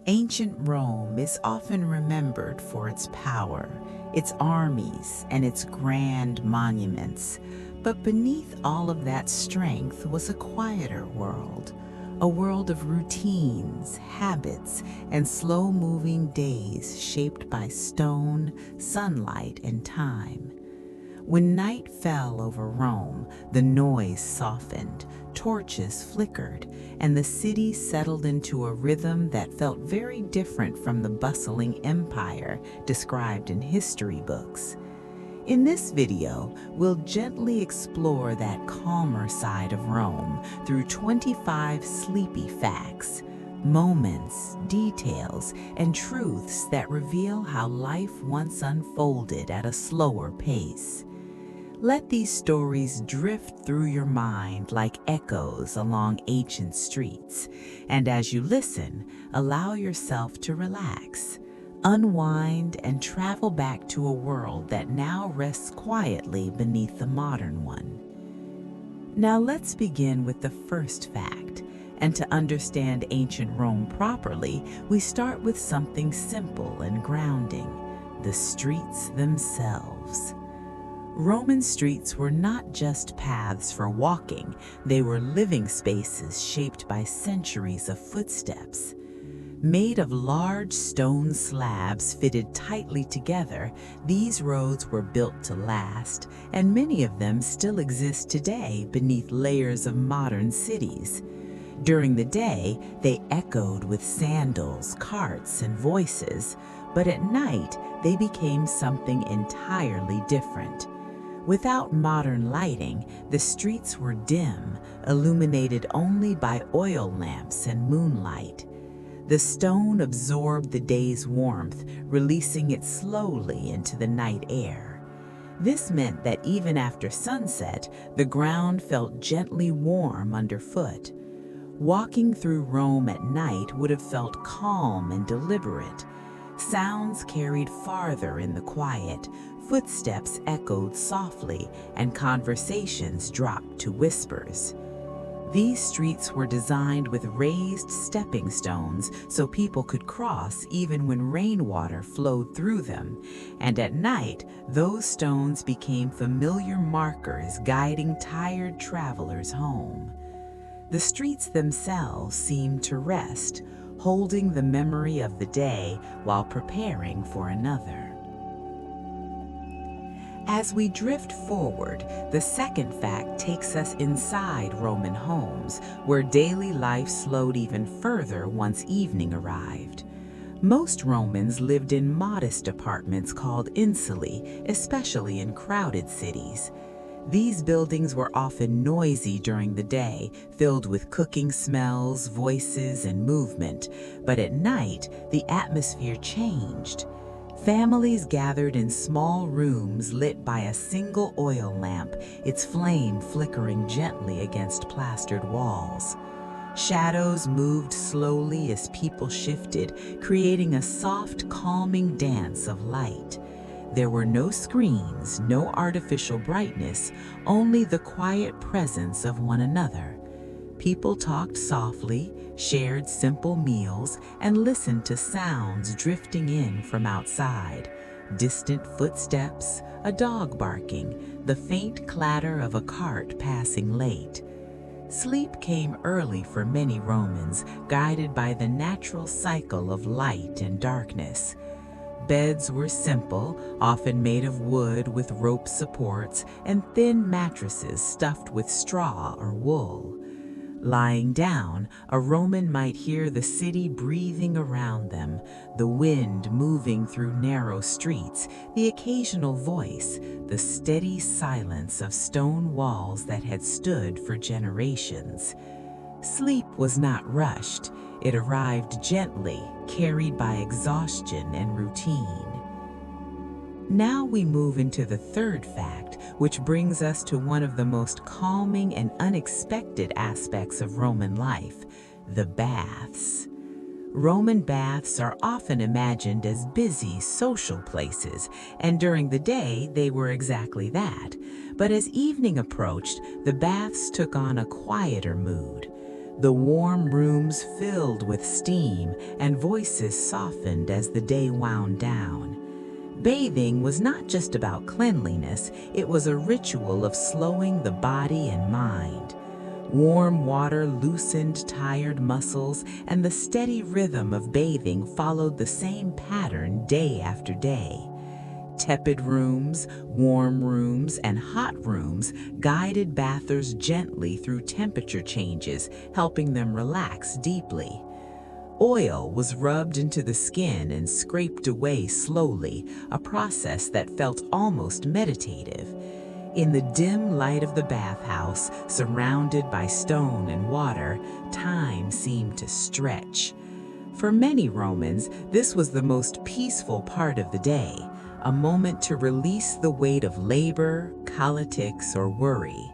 Ancient Rome is often remembered for its power, its armies, and its grand monuments. But beneath all of that strength was a quieter world, a world of routines, habits, and slow-moving days shaped by stone, sunlight, and time. When night fell over Rome, the noise softened, torches flickered, and the city settled into a rhythm that felt very different from the bustling empire described in history books. In this video, we'll gently explore that calmer side of Rome through 25 sleepy facts, moments, details, and truths that reveal how life once unfolded at a slower pace. Let these stories drift through your mind like echoes along ancient streets, and as you listen, allow yourself to relax, unwind, and travel back to a world that now rests quietly beneath the modern one. Now let's begin with the first fact, and to understand ancient Rome properly, we start with something simple and grounding: the streets themselves. Roman streets were not just paths for walking, they were living spaces shaped by centuries of footsteps. Made of large stone slabs fitted tightly together, these roads were built to last, and many of them still exist today beneath layers of modern cities. During the day, they echoed with sandals, carts, and voices, but at night, they became something entirely different. Without modern lighting, the streets were dim, illuminated only by oil lamps and moonlight. The stone absorbed the day's warmth, releasing it slowly into the night air. This meant that even after sunset, the ground felt gently warm underfoot. Walking through Rome at night would have felt calm and deliberate. Sounds carried farther in the quiet, footsteps echoed softly, and conversations dropped to whispers. These streets were designed with raised stepping stones so people could cross even when rainwater flowed through them, and at night, those stones became familiar markers guiding tired travelers home. The streets themselves seemed to rest, holding the memory of the day while preparing for another. As we drift forward, the second fact takes us inside Roman homes, where daily life slowed even further once evening arrived. Most Romans lived in modest apartments called insulae, especially in crowded cities. These buildings were often noisy during the day, filled with cooking smells, voices, and movement, but at night, the atmosphere changed. Families gathered in small rooms lit by a single oil lamp, its flame flickering gently against plastered walls. Shadows moved slowly as people shifted, creating a soft, calming dance of light. There were no screens, no artificial brightness, only the quiet presence of one another. People talked softly, shared simple meals, and listened to sounds drifting in from outside. Distant footsteps, a dog barking, the faint clatter of a cart passing late. Sleep came early for many Romans, guided by the natural cycle of light and darkness. Beds were simple, often made of wood with rope supports, and thin mattresses stuffed with straw or wool. Lying down, a Roman might hear the city breathing around them, the wind moving through narrow streets, the occasional voice, the steady silence of stone walls that had stood for generations. Sleep was not rushed. It arrived gently, carried by exhaustion and routine. Now we move into the third fact, which brings us to one of the most calming and unexpected aspects of Roman life: the baths. Roman baths are often imagined as busy, social places, and during the day they were exactly that. But as evening approached, the baths took on a quieter mood. the warm rooms filled with steam and voices softened as the day wound down. Bathing was not just about cleanliness, it was a ritual of slowing the body and mind. Warm water loosened tired muscles, and the steady rhythm of bathing followed the same pattern day after day. Tepid rooms, warm rooms, and hot rooms guided bathers gently through temperature changes, helping them relax deeply. Oil was rubbed into the skin and scraped away slowly, a process that felt almost meditative. In the dim light of the bathhouse, surrounded by stone and water, time seemed to stretch. For many Romans, this was the most peaceful part of the day, a moment to release the weight of labor, politics, or worry.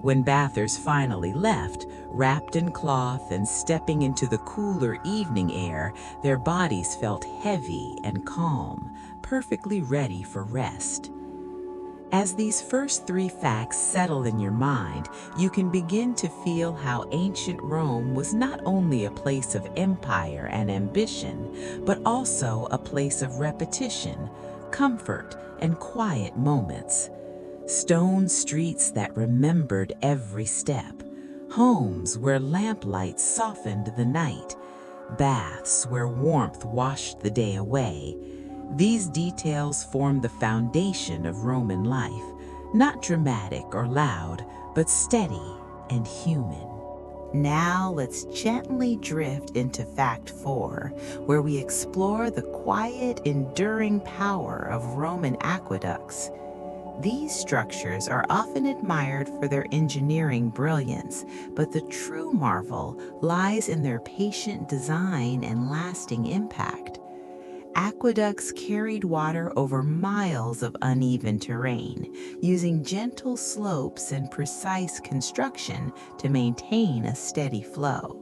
When bathers finally left, wrapped in cloth and stepping into the cooler evening air, their bodies felt heavy and calm, perfectly ready for rest. As these first three facts settle in your mind, you can begin to feel how ancient Rome was not only a place of empire and ambition, but also a place of repetition, comfort, and quiet moments. Stone streets that remembered every step, homes where lamplight softened the night, baths where warmth washed the day away. These details form the foundation of Roman life, not dramatic or loud, but steady and human. Now let's gently drift into Fact 4, where we explore the quiet, enduring power of Roman aqueducts. These structures are often admired for their engineering brilliance, but the true marvel lies in their patient design and lasting impact. Aqueducts carried water over miles of uneven terrain, using gentle slopes and precise construction to maintain a steady flow.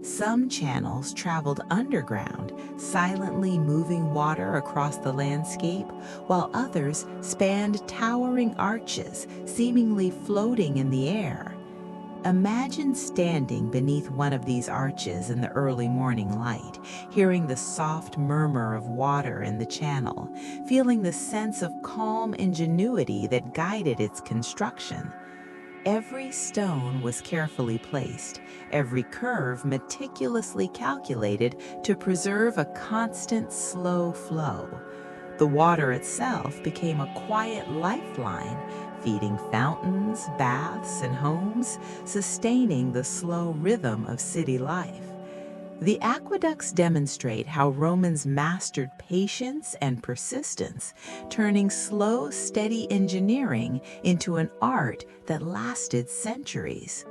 Some channels traveled underground, silently moving water across the landscape, while others spanned towering arches, seemingly floating in the air. Imagine standing beneath one of these arches in the early morning light, hearing the soft murmur of water in the channel, feeling the sense of calm ingenuity that guided its construction. Every stone was carefully placed, every curve meticulously calculated to preserve a constant, slow flow. The water itself became a quiet lifeline, feeding fountains, baths, and homes, sustaining the slow rhythm of city life. The aqueducts demonstrate how Romans mastered patience and persistence, turning slow, steady engineering into an art that lasted centuries.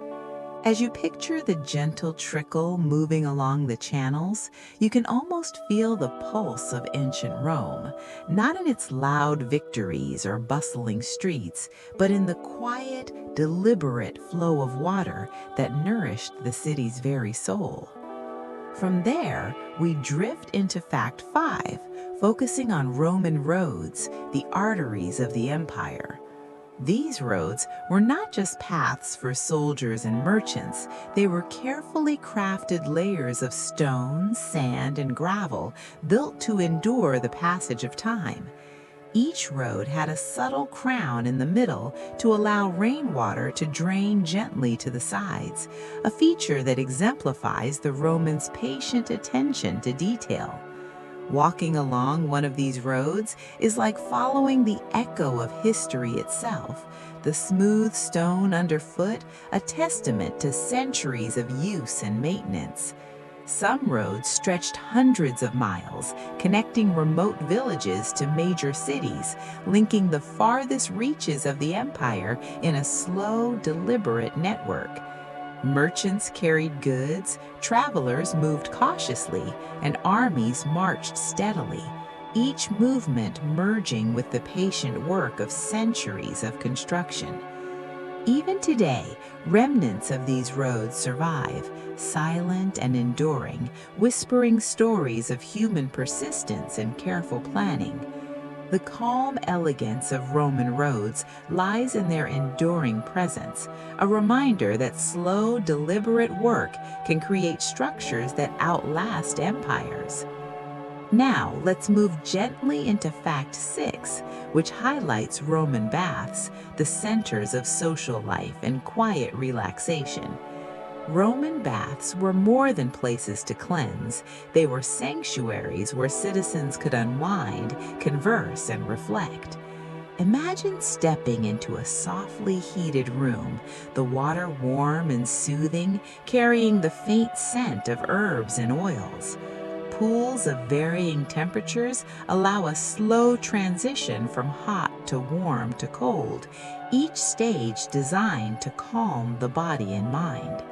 As you picture the gentle trickle moving along the channels, you can almost feel the pulse of ancient Rome, not in its loud victories or bustling streets, but in the quiet, deliberate flow of water that nourished the city's very soul. From there, we drift into Fact 5, focusing on Roman roads, the arteries of the empire. These roads were not just paths for soldiers and merchants, they were carefully crafted layers of stone, sand, and gravel built to endure the passage of time. Each road had a subtle crown in the middle to allow rainwater to drain gently to the sides, a feature that exemplifies the Romans' patient attention to detail. Walking along one of these roads is like following the echo of history itself, the smooth stone underfoot a testament to centuries of use and maintenance. Some roads stretched hundreds of miles, connecting remote villages to major cities, linking the farthest reaches of the empire in a slow, deliberate network. Merchants carried goods, travelers moved cautiously, and armies marched steadily, each movement merging with the patient work of centuries of construction. Even today, remnants of these roads survive, silent and enduring, whispering stories of human persistence and careful planning. The calm elegance of Roman roads lies in their enduring presence, a reminder that slow, deliberate work can create structures that outlast empires. Now, let's move gently into Fact 6, which highlights Roman baths, the centers of social life and quiet relaxation. Roman baths were more than places to cleanse. They were sanctuaries where citizens could unwind, converse, and reflect. Imagine stepping into a softly heated room, the water warm and soothing, carrying the faint scent of herbs and oils. Pools of varying temperatures allow a slow transition from hot to warm to cold, each stage designed to calm the body and mind.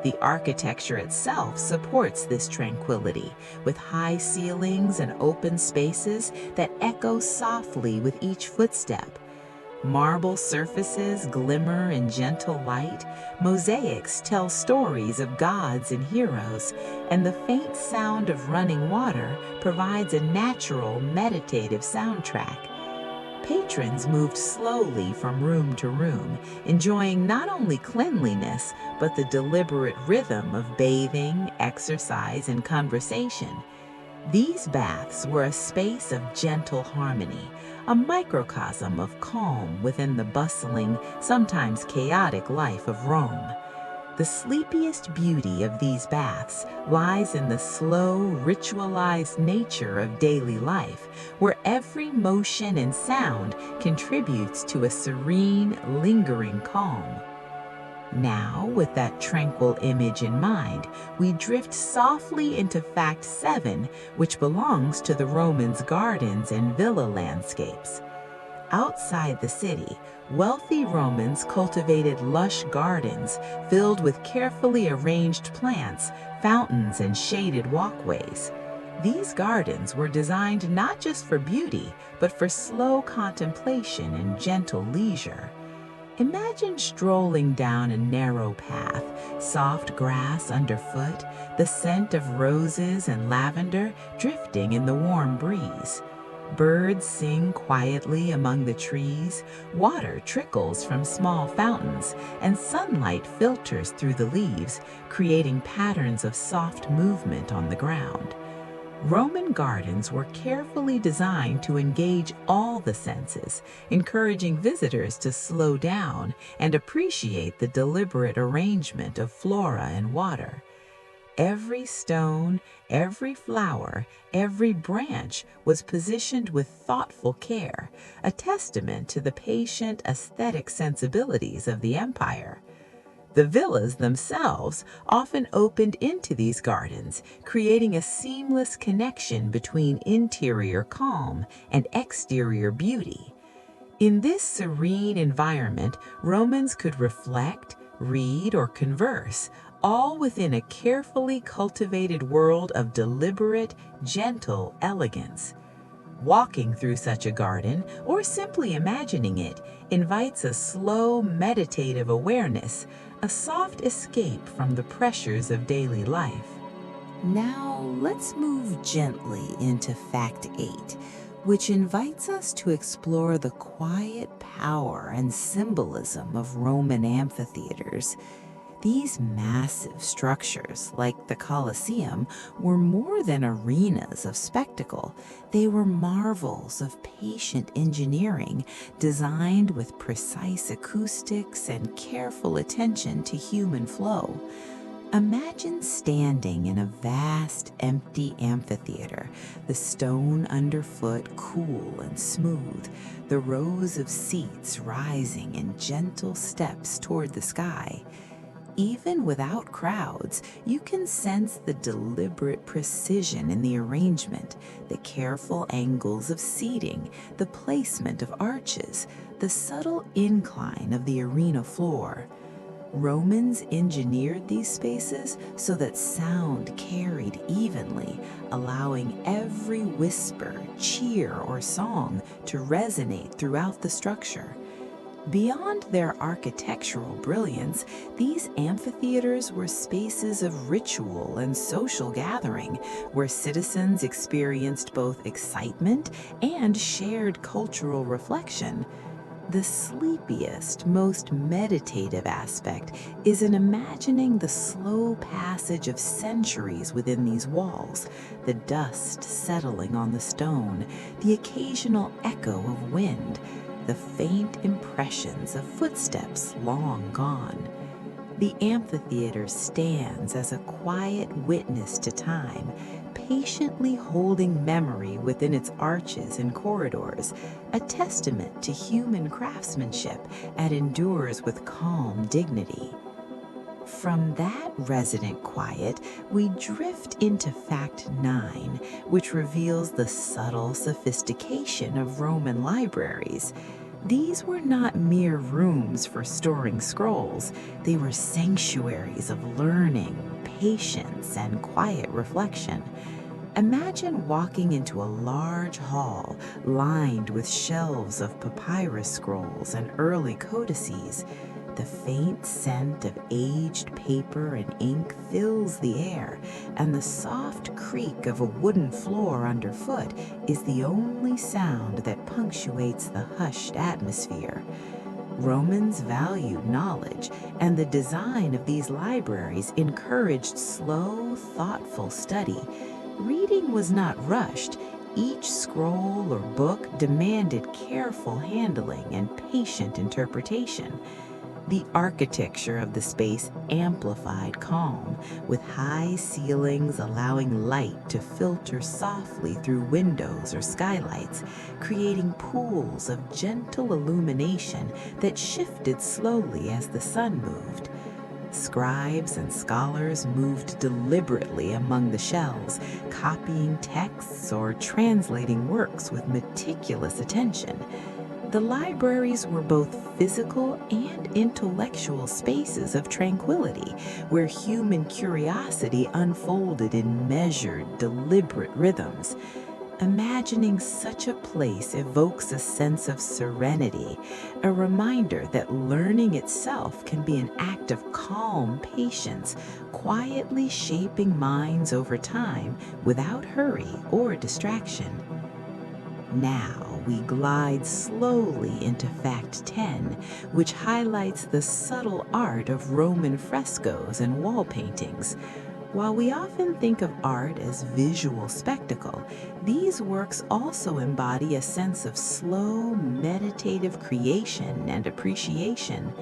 The architecture itself supports this tranquility, with high ceilings and open spaces that echo softly with each footstep. Marble surfaces glimmer in gentle light, mosaics tell stories of gods and heroes, and the faint sound of running water provides a natural, meditative soundtrack. Patrons moved slowly from room to room, enjoying not only cleanliness, but the deliberate rhythm of bathing, exercise, and conversation. These baths were a space of gentle harmony, a microcosm of calm within the bustling, sometimes chaotic life of Rome. The sleepiest beauty of these baths lies in the slow, ritualized nature of daily life, where every motion and sound contributes to a serene, lingering calm. Now, with that tranquil image in mind, we drift softly into Fact 7, which belongs to the Romans' gardens and villa landscapes. Outside the city, wealthy Romans cultivated lush gardens filled with carefully arranged plants, fountains, and shaded walkways. These gardens were designed not just for beauty, but for slow contemplation and gentle leisure. Imagine strolling down a narrow path, soft grass underfoot, the scent of roses and lavender drifting in the warm breeze. Birds sing quietly among the trees, water trickles from small fountains, and sunlight filters through the leaves, creating patterns of soft movement on the ground. Roman gardens were carefully designed to engage all the senses, encouraging visitors to slow down and appreciate the deliberate arrangement of flora and water. Every stone, every flower, every branch was positioned with thoughtful care, a testament to the patient aesthetic sensibilities of the empire. The villas themselves often opened into these gardens, creating a seamless connection between interior calm and exterior beauty. In this serene environment, Romans could reflect, read, or converse, all within a carefully cultivated world of deliberate, gentle elegance. Walking through such a garden, or simply imagining it, invites a slow, meditative awareness, a soft escape from the pressures of daily life. Now, let's move gently into Fact 8, which invites us to explore the quiet power and symbolism of Roman amphitheaters. These massive structures, like the Colosseum, were more than arenas of spectacle. They were marvels of patient engineering, designed with precise acoustics and careful attention to human flow. Imagine standing in a vast, empty amphitheater, the stone underfoot cool and smooth, the rows of seats rising in gentle steps toward the sky. Even without crowds, you can sense the deliberate precision in the arrangement, the careful angles of seating, the placement of arches, the subtle incline of the arena floor. Romans engineered these spaces so that sound carried evenly, allowing every whisper, cheer, or song to resonate throughout the structure. Beyond their architectural brilliance, these amphitheaters were spaces of ritual and social gathering, where citizens experienced both excitement and shared cultural reflection. The sleepiest, most meditative aspect is in imagining the slow passage of centuries within these walls, the dust settling on the stone, the occasional echo of wind, the faint impressions of footsteps long gone. The amphitheater stands as a quiet witness to time, patiently holding memory within its arches and corridors, a testament to human craftsmanship and endures with calm dignity. From that resident quiet, we drift into Fact 9, which reveals the subtle sophistication of Roman libraries. These were not mere rooms for storing scrolls, they were sanctuaries of learning, patience, and quiet reflection. Imagine walking into a large hall lined with shelves of papyrus scrolls and early codices. The faint scent of aged paper and ink fills the air, and the soft creak of a wooden floor underfoot is the only sound that punctuates the hushed atmosphere. Romans valued knowledge, and the design of these libraries encouraged slow, thoughtful study. Reading was not rushed. Each scroll or book demanded careful handling and patient interpretation. The architecture of the space amplified calm, with high ceilings allowing light to filter softly through windows or skylights, creating pools of gentle illumination that shifted slowly as the sun moved. Scribes and scholars moved deliberately among the shelves, copying texts or translating works with meticulous attention. The libraries were both physical and intellectual spaces of tranquility, where human curiosity unfolded in measured, deliberate rhythms. Imagining such a place evokes a sense of serenity, a reminder that learning itself can be an act of calm patience, quietly shaping minds over time without hurry or distraction. Now we glide slowly into Fact 10, which highlights the subtle art of Roman frescoes and wall paintings. While we often think of art as visual spectacle, these works also embody a sense of slow, meditative creation and appreciation.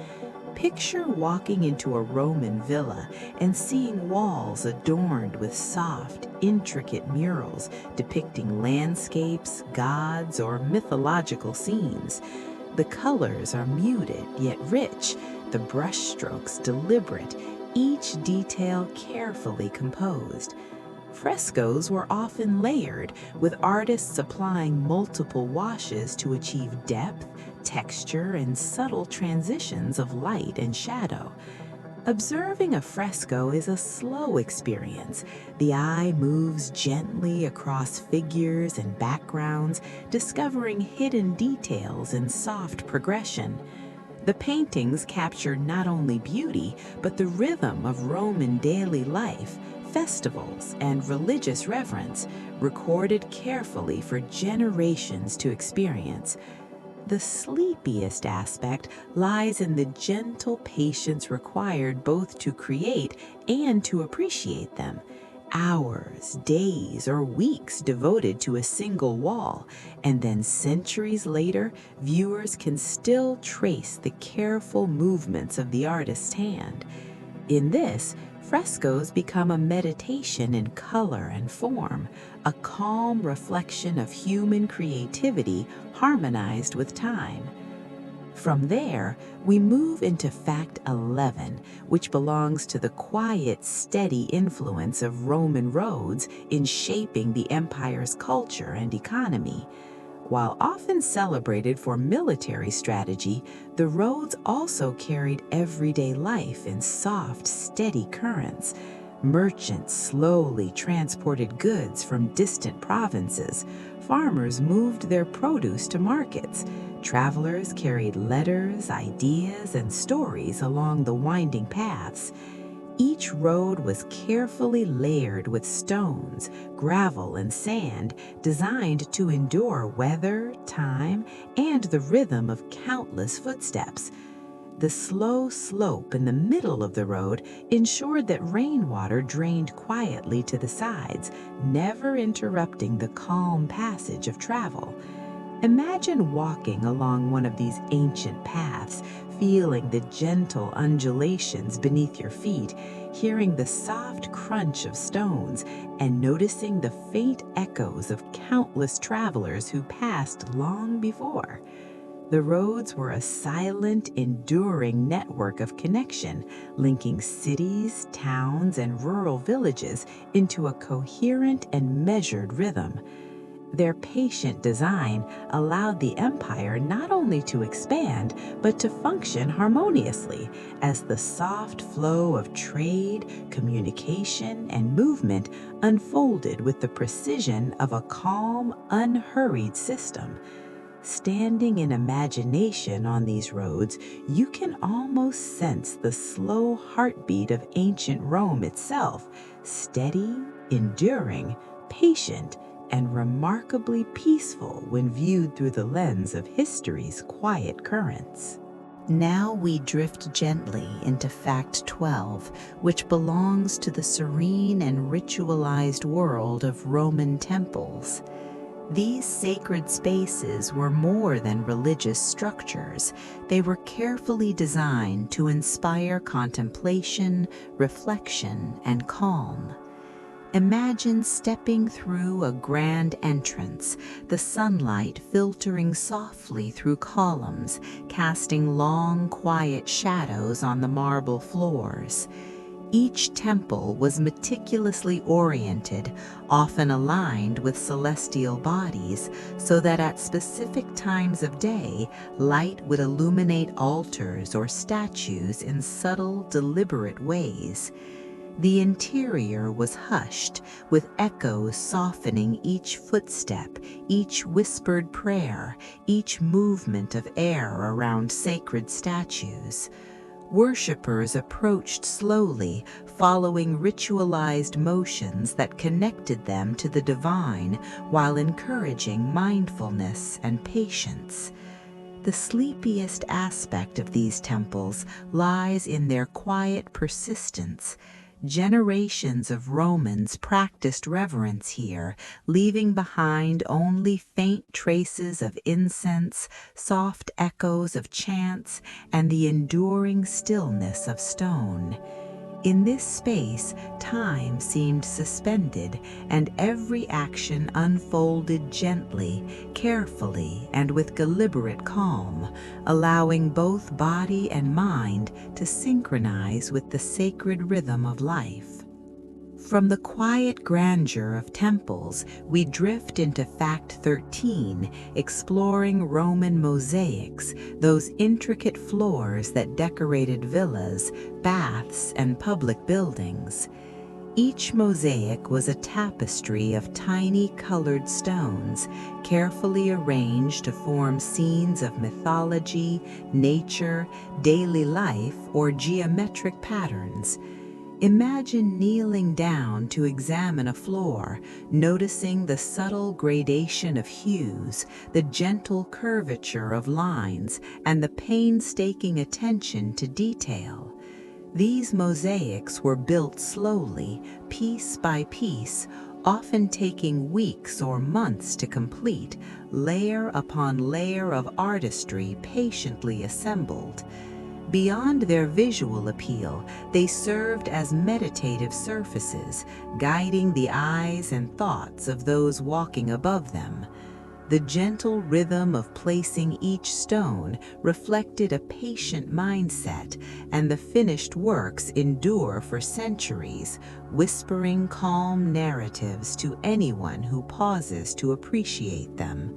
Picture walking into a Roman villa and seeing walls adorned with soft, intricate murals depicting landscapes, gods, or mythological scenes. The colors are muted yet rich, the brushstrokes deliberate, each detail carefully composed. Frescoes were often layered, with artists applying multiple washes to achieve depth, texture, and subtle transitions of light and shadow. Observing a fresco is a slow experience. The eye moves gently across figures and backgrounds, discovering hidden details in soft progression. The paintings capture not only beauty, but the rhythm of Roman daily life, festivals, and religious reverence, recorded carefully for generations to experience. The sleepiest aspect lies in the gentle patience required both to create and to appreciate them. Hours, days, or weeks devoted to a single wall, and then centuries later, viewers can still trace the careful movements of the artist's hand. In this, frescoes become a meditation in color and form, a calm reflection of human creativity harmonized with time. From there, we move into Fact 11, which belongs to the quiet, steady influence of Roman roads in shaping the empire's culture and economy. While often celebrated for military strategy, the roads also carried everyday life in soft, steady currents. Merchants slowly transported goods from distant provinces. Farmers moved their produce to markets. Travelers carried letters, ideas, and stories along the winding paths. Each road was carefully layered with stones, gravel, and sand, designed to endure weather, time, and the rhythm of countless footsteps. The slow slope in the middle of the road ensured that rainwater drained quietly to the sides, never interrupting the calm passage of travel. Imagine walking along one of these ancient paths, feeling the gentle undulations beneath your feet, hearing the soft crunch of stones, and noticing the faint echoes of countless travelers who passed long before. The roads were a silent, enduring network of connection, linking cities, towns, and rural villages into a coherent and measured rhythm. Their patient design allowed the empire not only to expand, but to function harmoniously as the soft flow of trade, communication, and movement unfolded with the precision of a calm, unhurried system. Standing in imagination on these roads, you can almost sense the slow heartbeat of ancient Rome itself, steady, enduring, patient, and remarkably peaceful when viewed through the lens of history's quiet currents. Now we drift gently into Fact 12, which belongs to the serene and ritualized world of Roman temples. These sacred spaces were more than religious structures. They were carefully designed to inspire contemplation, reflection, and calm. Imagine stepping through a grand entrance, the sunlight filtering softly through columns, casting long, quiet shadows on the marble floors. Each temple was meticulously oriented, often aligned with celestial bodies, so that at specific times of day, light would illuminate altars or statues in subtle, deliberate ways. The interior was hushed, with echoes softening each footstep, each whispered prayer, each movement of air around sacred statues. Worshippers approached slowly, following ritualized motions that connected them to the divine while encouraging mindfulness and patience. The sleepiest aspect of these temples lies in their quiet persistence. Generations of Romans practiced reverence here, leaving behind only faint traces of incense, soft echoes of chants, and the enduring stillness of stone. In this space, time seemed suspended, and every action unfolded gently, carefully, and with deliberate calm, allowing both body and mind to synchronize with the sacred rhythm of life. From the quiet grandeur of temples, we drift into Fact 13, exploring Roman mosaics, those intricate floors that decorated villas, baths, and public buildings. Each mosaic was a tapestry of tiny colored stones, carefully arranged to form scenes of mythology, nature, daily life, or geometric patterns. Imagine kneeling down to examine a floor, noticing the subtle gradation of hues, the gentle curvature of lines, and the painstaking attention to detail. These mosaics were built slowly, piece by piece, often taking weeks or months to complete, layer upon layer of artistry patiently assembled. Beyond their visual appeal, they served as meditative surfaces, guiding the eyes and thoughts of those walking above them. The gentle rhythm of placing each stone reflected a patient mindset, and the finished works endure for centuries, whispering calm narratives to anyone who pauses to appreciate them.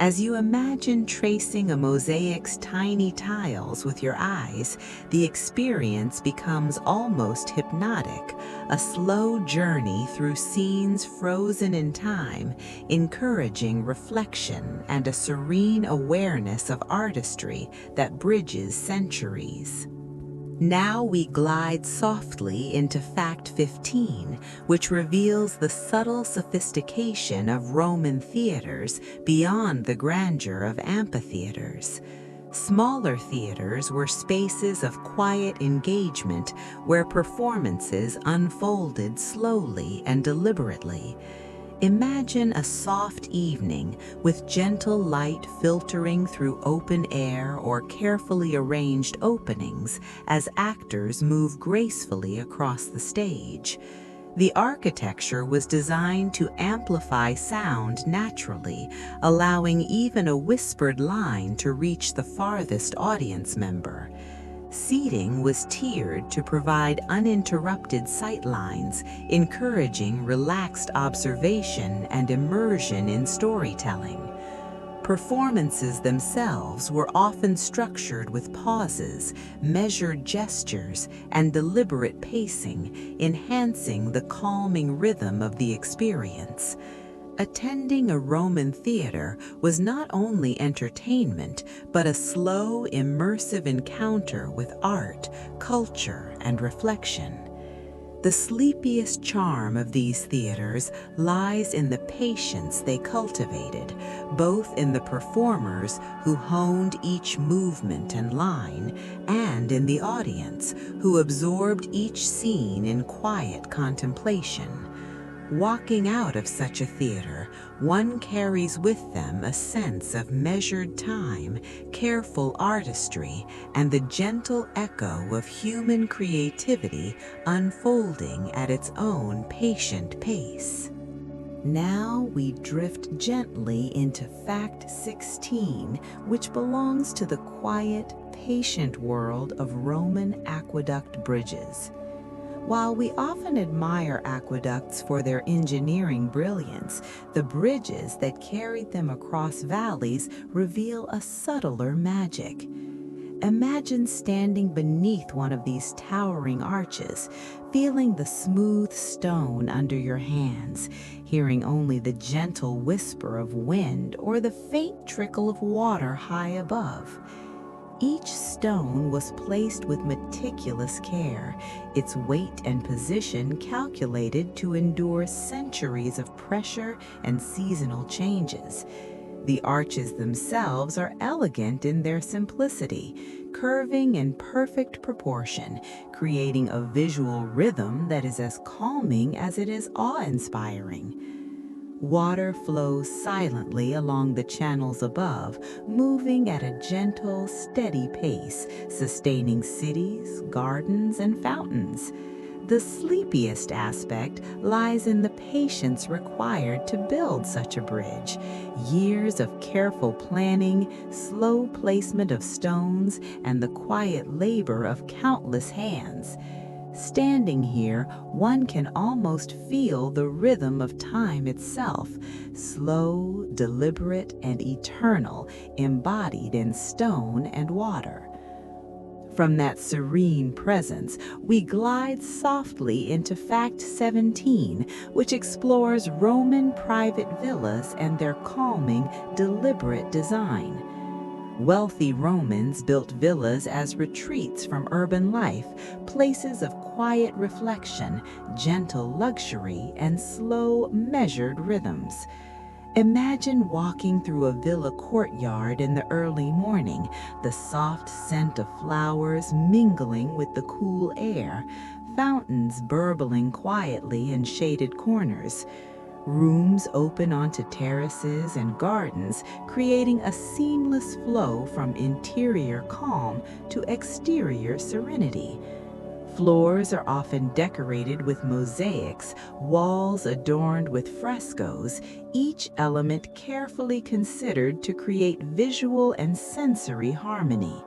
As you imagine tracing a mosaic's tiny tiles with your eyes, the experience becomes almost hypnotic, a slow journey through scenes frozen in time, encouraging reflection and a serene awareness of artistry that bridges centuries. Now we glide softly into Fact 15, which reveals the subtle sophistication of Roman theaters beyond the grandeur of amphitheaters. Smaller theaters were spaces of quiet engagement where performances unfolded slowly and deliberately. Imagine a soft evening with gentle light filtering through open air or carefully arranged openings as actors move gracefully across the stage. The architecture was designed to amplify sound naturally, allowing even a whispered line to reach the farthest audience member. Seating was tiered to provide uninterrupted sightlines, encouraging relaxed observation and immersion in storytelling. Performances themselves were often structured with pauses, measured gestures, and deliberate pacing, enhancing the calming rhythm of the experience. Attending a Roman theater was not only entertainment, but a slow, immersive encounter with art, culture, and reflection. The sleepiest charm of these theaters lies in the patience they cultivated, both in the performers who honed each movement and line, and in the audience who absorbed each scene in quiet contemplation. Walking out of such a theater, one carries with them a sense of measured time, careful artistry, and the gentle echo of human creativity unfolding at its own patient pace. Now we drift gently into Fact 16, which belongs to the quiet, patient world of Roman aqueduct bridges. While we often admire aqueducts for their engineering brilliance, the bridges that carried them across valleys reveal a subtler magic. Imagine standing beneath one of these towering arches, feeling the smooth stone under your hands, hearing only the gentle whisper of wind or the faint trickle of water high above. Each stone was placed with meticulous care, its weight and position calculated to endure centuries of pressure and seasonal changes. The arches themselves are elegant in their simplicity, curving in perfect proportion, creating a visual rhythm that is as calming as it is awe-inspiring. Water flows silently along the channels above, moving at a gentle, steady pace, sustaining cities, gardens, and fountains. The sleepiest aspect lies in the patience required to build such a bridge. Years of careful planning, slow placement of stones, and the quiet labor of countless hands. Standing here, one can almost feel the rhythm of time itself, slow, deliberate, and eternal, embodied in stone and water. From that serene presence, we glide softly into Fact 17, which explores Roman private villas and their calming, deliberate design. Wealthy Romans built villas as retreats from urban life, places of quiet reflection, gentle luxury, and slow, measured rhythms. Imagine walking through a villa courtyard in the early morning, the soft scent of flowers mingling with the cool air, fountains burbling quietly in shaded corners. Rooms open onto terraces and gardens, creating a seamless flow from interior calm to exterior serenity. Floors are often decorated with mosaics, walls adorned with frescoes, each element carefully considered to create visual and sensory harmony.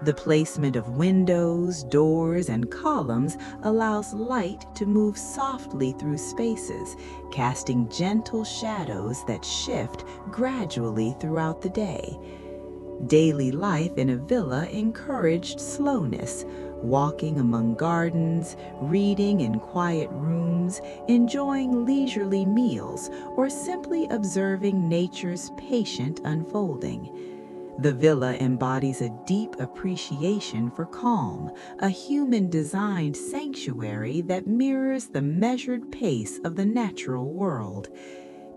The placement of windows, doors, and columns allows light to move softly through spaces, casting gentle shadows that shift gradually throughout the day. Daily life in a villa encouraged slowness, walking among gardens, reading in quiet rooms, enjoying leisurely meals, or simply observing nature's patient unfolding. The villa embodies a deep appreciation for calm, a human-designed sanctuary that mirrors the measured pace of the natural world.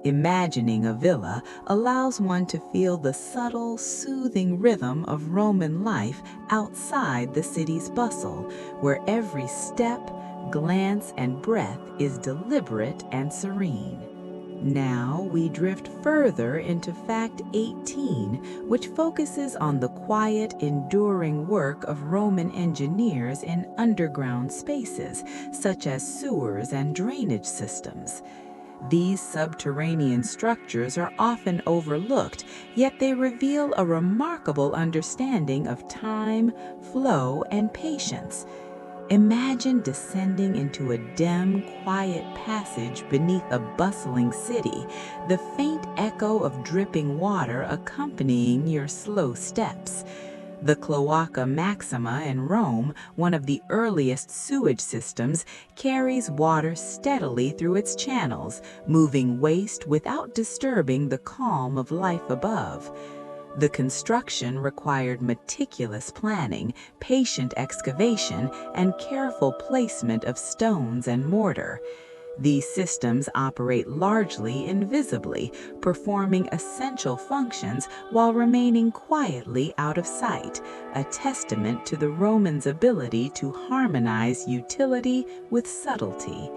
Imagining a villa allows one to feel the subtle, soothing rhythm of Roman life outside the city's bustle, where every step, glance, and breath is deliberate and serene. Now we drift further into Fact 18, which focuses on the quiet, enduring work of Roman engineers in underground spaces, such as sewers and drainage systems. These subterranean structures are often overlooked, yet they reveal a remarkable understanding of time, flow, and patience. Imagine descending into a dim, quiet passage beneath a bustling city, the faint echo of dripping water accompanying your slow steps. The Cloaca Maxima in Rome, one of the earliest sewage systems, carries water steadily through its channels, moving waste without disturbing the calm of life above. The construction required meticulous planning, patient excavation, and careful placement of stones and mortar. These systems operate largely invisibly, performing essential functions while remaining quietly out of sight, a testament to the Romans' ability to harmonize utility with subtlety.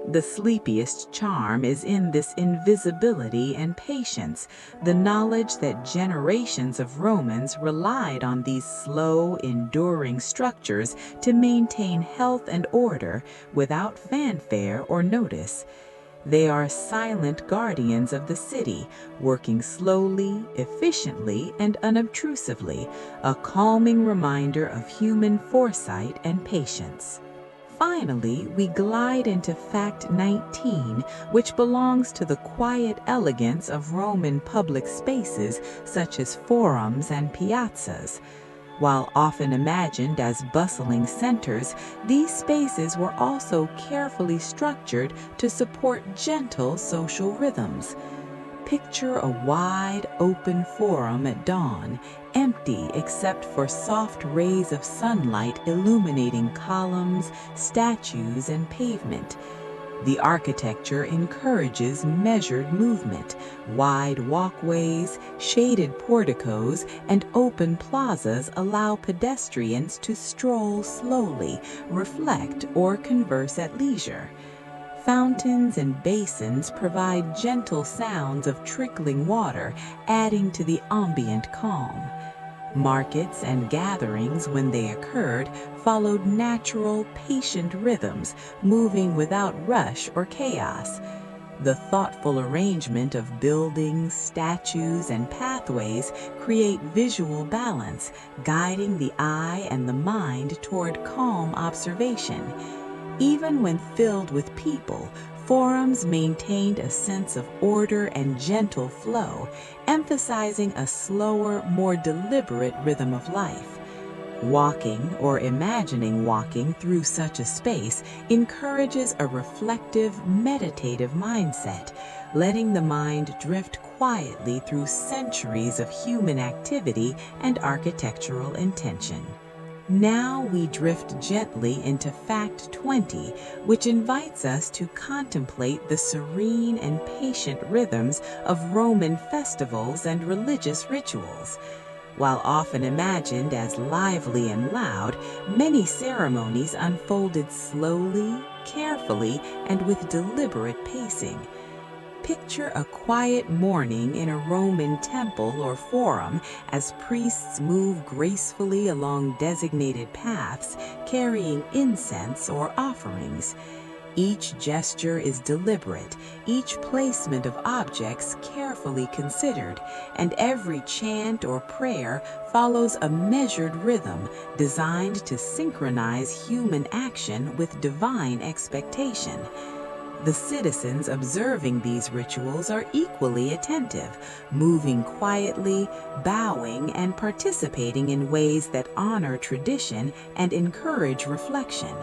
The sleepiest charm is in this invisibility and patience, the knowledge that generations of Romans relied on these slow, enduring structures to maintain health and order without fanfare or notice. They are silent guardians of the city, working slowly, efficiently, and unobtrusively, a calming reminder of human foresight and patience. Finally, we glide into Fact 19, which belongs to the quiet elegance of Roman public spaces such as forums and piazzas. While often imagined as bustling centers, these spaces were also carefully structured to support gentle social rhythms. Picture a wide, open forum at dawn, empty except for soft rays of sunlight illuminating columns, statues, and pavement. The architecture encourages measured movement. Wide walkways, shaded porticos, and open plazas allow pedestrians to stroll slowly, reflect, or converse at leisure. Fountains and basins provide gentle sounds of trickling water, adding to the ambient calm. Markets and gatherings, when they occurred, followed natural, patient rhythms, moving without rush or chaos. The thoughtful arrangement of buildings, statues, and pathways create visual balance, guiding the eye and the mind toward calm observation. Even when filled with people, forums maintained a sense of order and gentle flow, emphasizing a slower, more deliberate rhythm of life. Walking or imagining walking through such a space encourages a reflective, meditative mindset, letting the mind drift quietly through centuries of human activity and architectural intention. Now we drift gently into Fact 20, which invites us to contemplate the serene and patient rhythms of Roman festivals and religious rituals. While often imagined as lively and loud, many ceremonies unfolded slowly, carefully, and with deliberate pacing. Picture a quiet morning in a Roman temple or forum as priests move gracefully along designated paths, carrying incense or offerings. Each gesture is deliberate, each placement of objects carefully considered, and every chant or prayer follows a measured rhythm designed to synchronize human action with divine expectation. The citizens observing these rituals are equally attentive, moving quietly, bowing, and participating in ways that honor tradition and encourage reflection.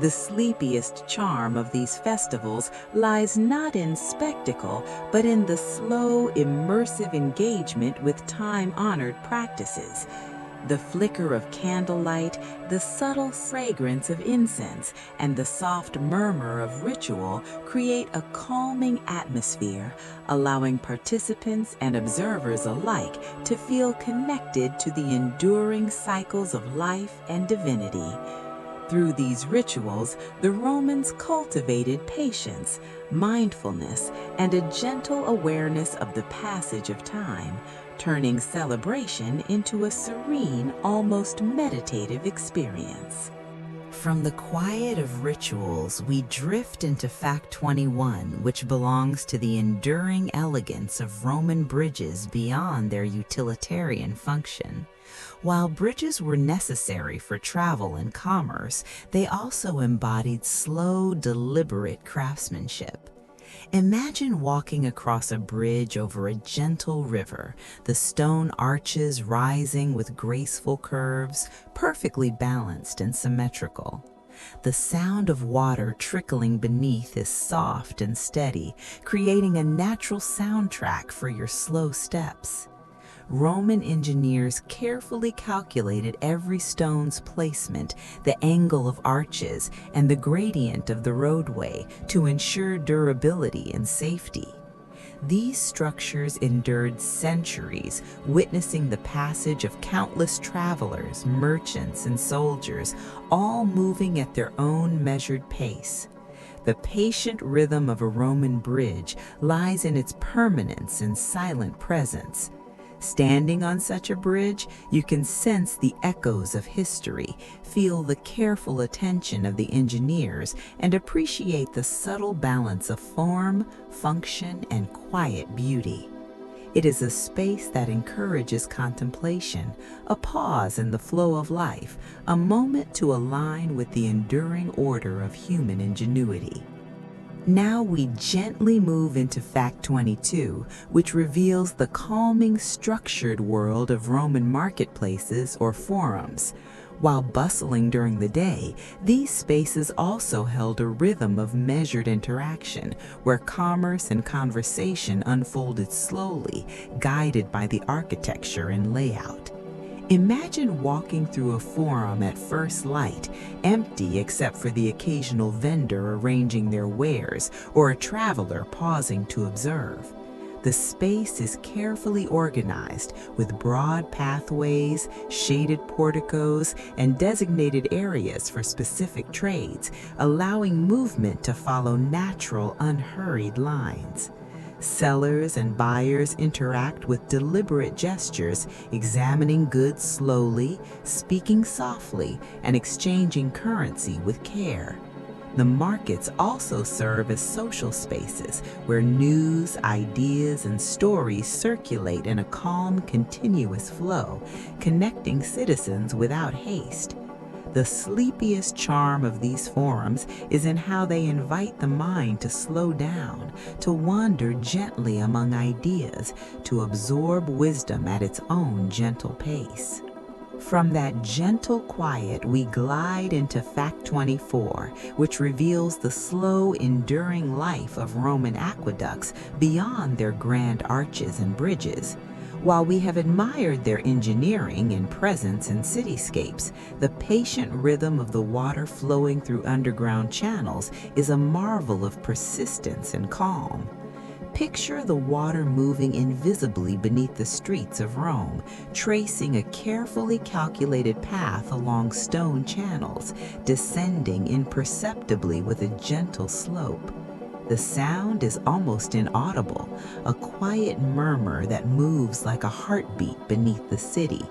The sleepiest charm of these festivals lies not in spectacle, but in the slow, immersive engagement with time-honored practices. The flicker of candlelight, the subtle fragrance of incense, and the soft murmur of ritual create a calming atmosphere, allowing participants and observers alike to feel connected to the enduring cycles of life and divinity. Through these rituals, the Romans cultivated patience, mindfulness, and a gentle awareness of the passage of time, turning celebration into a serene, almost meditative experience. From the quiet of rituals, we drift into Fact 21, which belongs to the enduring elegance of Roman bridges beyond their utilitarian function. While bridges were necessary for travel and commerce, they also embodied slow, deliberate craftsmanship. Imagine walking across a bridge over a gentle river, the stone arches rising with graceful curves, perfectly balanced and symmetrical. The sound of water trickling beneath is soft and steady, creating a natural soundtrack for your slow steps. Roman engineers carefully calculated every stone's placement, the angle of arches, and the gradient of the roadway to ensure durability and safety. These structures endured centuries, witnessing the passage of countless travelers, merchants, and soldiers, all moving at their own measured pace. The patient rhythm of a Roman bridge lies in its permanence and silent presence. Standing on such a bridge, you can sense the echoes of history, feel the careful attention of the engineers, and appreciate the subtle balance of form, function, and quiet beauty. It is a space that encourages contemplation, a pause in the flow of life, a moment to align with the enduring order of human ingenuity. Now we gently move into Fact 22, which reveals the calming, structured world of Roman marketplaces or forums. While bustling during the day, these spaces also held a rhythm of measured interaction, where commerce and conversation unfolded slowly, guided by the architecture and layout. Imagine walking through a forum at first light, empty except for the occasional vendor arranging their wares or a traveler pausing to observe. The space is carefully organized with broad pathways, shaded porticos, and designated areas for specific trades, allowing movement to follow natural, unhurried lines. Sellers and buyers interact with deliberate gestures, examining goods slowly, speaking softly, and exchanging currency with care. The markets also serve as social spaces where news, ideas, and stories circulate in a calm, continuous flow, connecting citizens without haste. The sleepiest charm of these forums is in how they invite the mind to slow down, to wander gently among ideas, to absorb wisdom at its own gentle pace. From that gentle quiet, we glide into Fact 24, which reveals the slow, enduring life of Roman aqueducts beyond their grand arches and bridges. While we have admired their engineering and presence in cityscapes, the patient rhythm of the water flowing through underground channels is a marvel of persistence and calm. Picture the water moving invisibly beneath the streets of Rome, tracing a carefully calculated path along stone channels, descending imperceptibly with a gentle slope. The sound is almost inaudible, a quiet murmur that moves like a heartbeat beneath the city.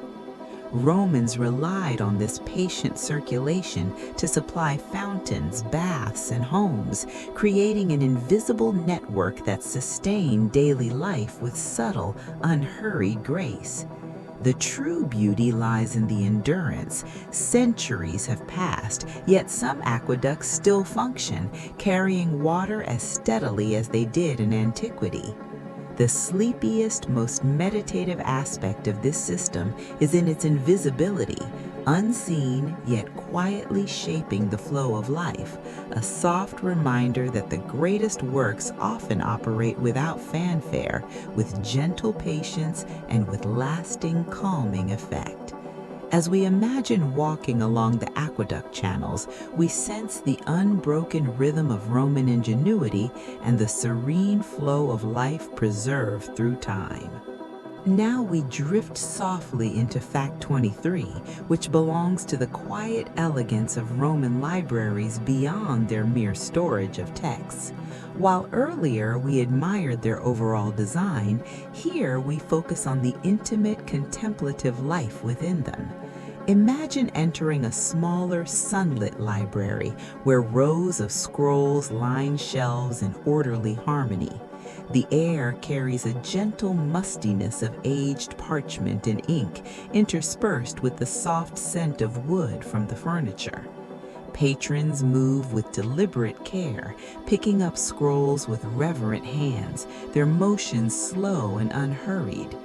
Romans relied on this patient circulation to supply fountains, baths, and homes, creating an invisible network that sustained daily life with subtle, unhurried grace. The true beauty lies in the endurance. Centuries have passed, yet some aqueducts still function, carrying water as steadily as they did in antiquity. The sleepiest, most meditative aspect of this system is in its invisibility, unseen yet quietly shaping the flow of life, a soft reminder that the greatest works often operate without fanfare, with gentle patience and with lasting calming effect. As we imagine walking along the aqueduct channels, we sense the unbroken rhythm of Roman ingenuity and the serene flow of life preserved through time. Now we drift softly into Fact 23, which belongs to the quiet elegance of Roman libraries beyond their mere storage of texts. While earlier we admired their overall design, here we focus on the intimate contemplative life within them. Imagine entering a smaller, sunlit library where rows of scrolls line shelves in orderly harmony. The air carries a gentle mustiness of aged parchment and ink, interspersed with the soft scent of wood from the furniture. Patrons move with deliberate care, picking up scrolls with reverent hands, their motions slow and unhurried.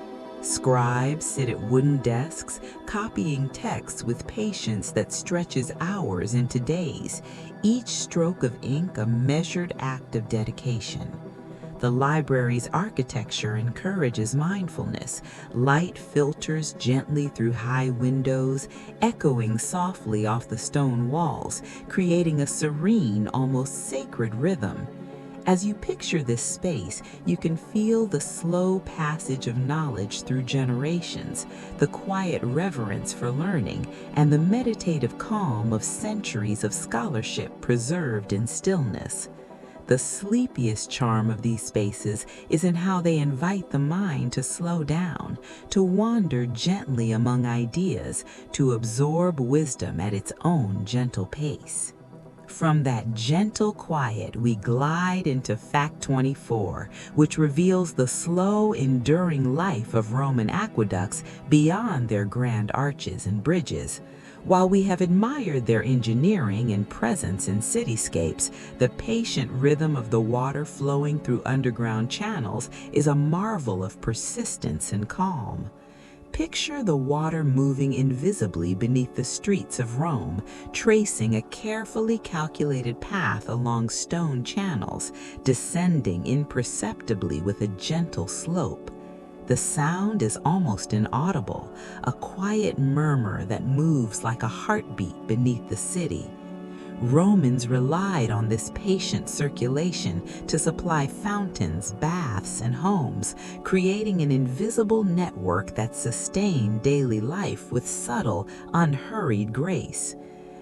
Scribes sit at wooden desks, copying texts with patience that stretches hours into days, each stroke of ink a measured act of dedication. The library's architecture encourages mindfulness. Light filters gently through high windows, echoing softly off the stone walls, creating a serene, almost sacred rhythm. As you picture this space, you can feel the slow passage of knowledge through generations, the quiet reverence for learning, and the meditative calm of centuries of scholarship preserved in stillness. The sleepiest charm of these spaces is in how they invite the mind to slow down, to wander gently among ideas, to absorb wisdom at its own gentle pace. From that gentle quiet, we glide into Fact 24, which reveals the slow, enduring life of Roman aqueducts beyond their grand arches and bridges. While we have admired their engineering and presence in cityscapes, the patient rhythm of the water flowing through underground channels is a marvel of persistence and calm. Picture the water moving invisibly beneath the streets of Rome, tracing a carefully calculated path along stone channels, descending imperceptibly with a gentle slope. The sound is almost inaudible, a quiet murmur that moves like a heartbeat beneath the city. Romans relied on this patient circulation to supply fountains, baths, and homes, creating an invisible network that sustained daily life with subtle, unhurried grace.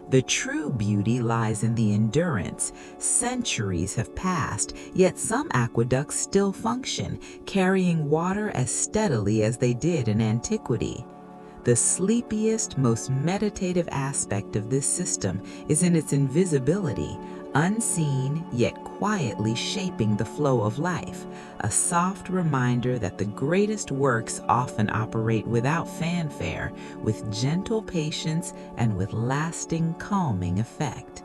The true beauty lies in the endurance. Centuries have passed, yet some aqueducts still function, carrying water as steadily as they did in antiquity. The sleepiest, most meditative aspect of this system is in its invisibility, unseen yet quietly shaping the flow of life, a soft reminder that the greatest works often operate without fanfare, with gentle patience and with lasting calming effect.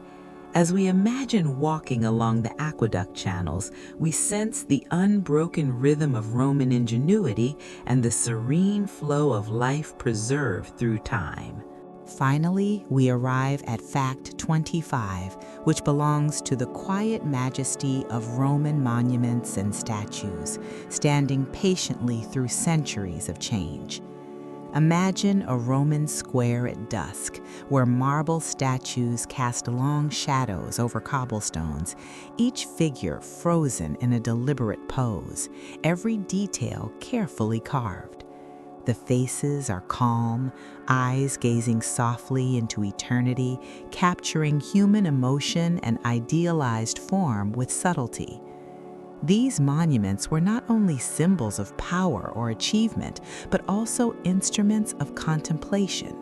As we imagine walking along the aqueduct channels, we sense the unbroken rhythm of Roman ingenuity and the serene flow of life preserved through time. Finally, we arrive at Fact 25, which belongs to the quiet majesty of Roman monuments and statues, standing patiently through centuries of change. Imagine a Roman square at dusk, where marble statues cast long shadows over cobblestones, each figure frozen in a deliberate pose, every detail carefully carved. The faces are calm, eyes gazing softly into eternity, capturing human emotion and idealized form with subtlety. These monuments were not only symbols of power or achievement, but also instruments of contemplation.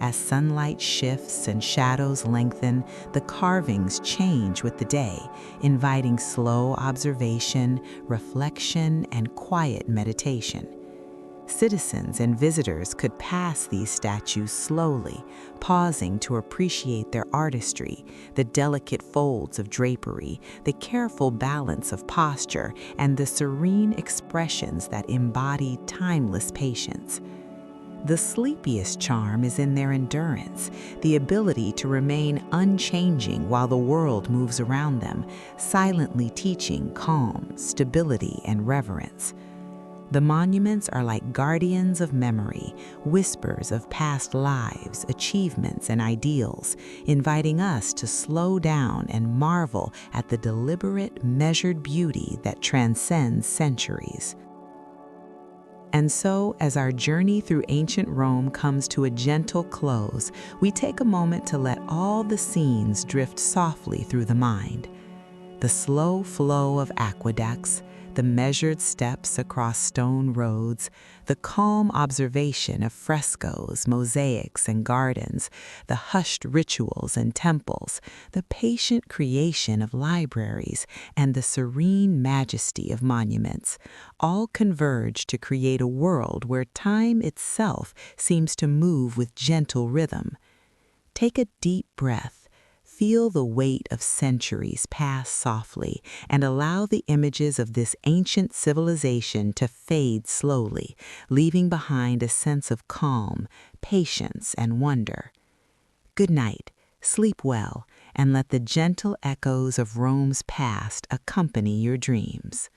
As sunlight shifts and shadows lengthen, the carvings change with the day, inviting slow observation, reflection, and quiet meditation. Citizens and visitors could pass these statues slowly, pausing to appreciate their artistry, the delicate folds of drapery, the careful balance of posture, and the serene expressions that embody timeless patience. The sleepiest charm is in their endurance, the ability to remain unchanging while the world moves around them, silently teaching calm, stability, and reverence. The monuments are like guardians of memory, whispers of past lives, achievements, and ideals, inviting us to slow down and marvel at the deliberate, measured beauty that transcends centuries. And so, as our journey through ancient Rome comes to a gentle close, we take a moment to let all the scenes drift softly through the mind. The slow flow of aqueducts, the measured steps across stone roads, the calm observation of frescoes, mosaics, and gardens, the hushed rituals and temples, the patient creation of libraries, and the serene majesty of monuments, all converge to create a world where time itself seems to move with gentle rhythm. Take a deep breath. Feel the weight of centuries pass softly and allow the images of this ancient civilization to fade slowly, leaving behind a sense of calm, patience, and wonder. Good night, sleep well, and let the gentle echoes of Rome's past accompany your dreams.